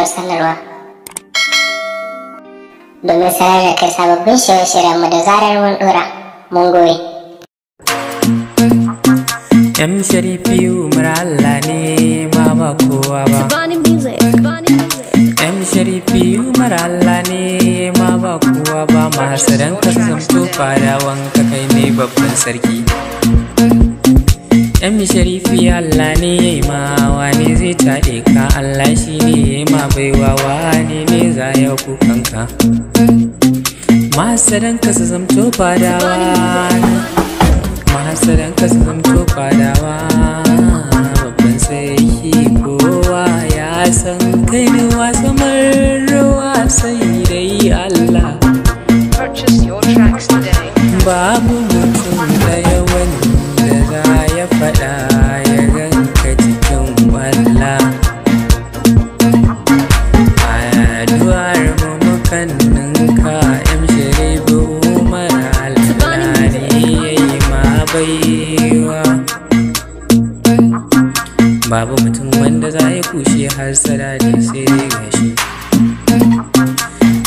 ƙararrawar sanarwa domin sanar da kai sababbin shirye-shiryenmu da zarar mun ɗora. Mun goyi. M Sharifi Umar Allah ne ma ba kowa ba. M Sharifi Umar Allah ne ma ba kowa ba. Mahasadan ka zamto fadawan ka kai ne babban sarki. M Sharifi Allah ne ma wani zai taɗe ka. Allah shi ne ma baiwa wani ne za ya kukanka. Mahasadan ka su zamto fadawa, mahasadan ka su zamto fadawa. Babban sarki kowa ya san kai ne wasamar ruwa sai dai Allah. Babu mutum ɗaya wanda za ya faɗa ya ganka cikin walla. Addu'ar mu mukan ninka. M Sharifi Umar Allah ne yayi ma baiwa. Babu mutum wanda za ya kushe hasada da sai dai gashi.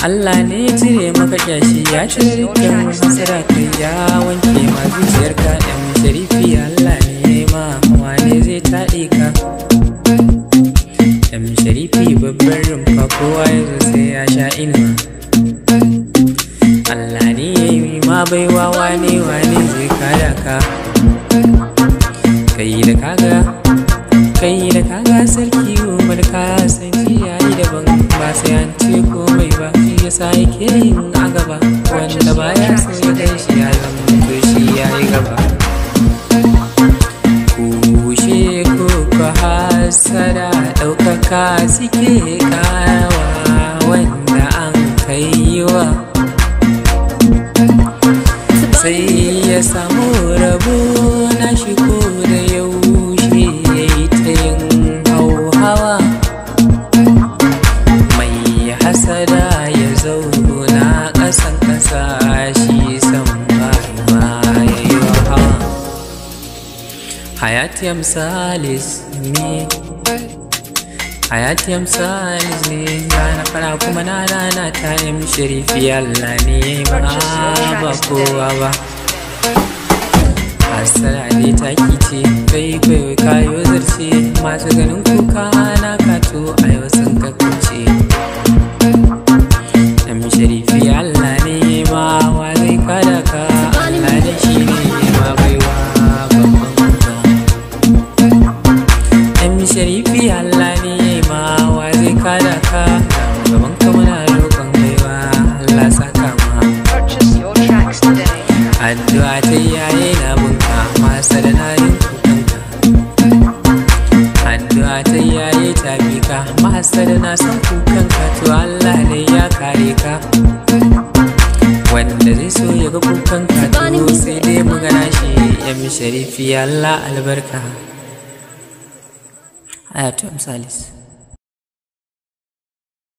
Allah ne ya cire maka kyashi, ya cire dukkan hasada kai ya wanke ma zuciyarka. M Sharifi Allah ne ma wane zai taɗe ka. M Sharifi babbar rumfa kowa ya zo sai ya sha inuwa. Allah ne ya yi ma baiwa wane zai kada ka. Kai da kaga sarki Umar ka san shi yayi daban, ba sai an ce komai ba, shi yasa yake yin a gaba. Wanda baya so ya gan shi ya zama shi yayi gaba. Kushe ko ka hasada ɗaukaka suke karawa wanda an kaiwa, sai ya samu rabo na shi ko da yaushe yayi ta yin hauhawa. Mai hasada ya zauna ƙasan ƙasa shi san ba ya yi hawa. Hayati Salis ne, Hayati Salis ne, na fara kuma na rana ta. M Sharifi Allah ne ma ba kowa ba. Hasara ne taki ce, kai kayo zarce, masu ganin kuka na kato a yau sun kakuce. M Sharifi Allah ne ma wa zai kada ka. Allah ne shi ne ma baiwa babban ka. M Sharifi Allah ne ma wa zai kada ka. Gaban ka muna roƙon baiwa Allah saka ma. Addu'a ta yaye na bunka, masa da na yin kukanka. Addu'a ta yaye ta bi ka, masa da na san kukanka. To Allah ne ya kare ka. Wanda zai so ya ga kukanka to sai dai mu gana shi. M Sharifi Allah albarka. Hayati Salis.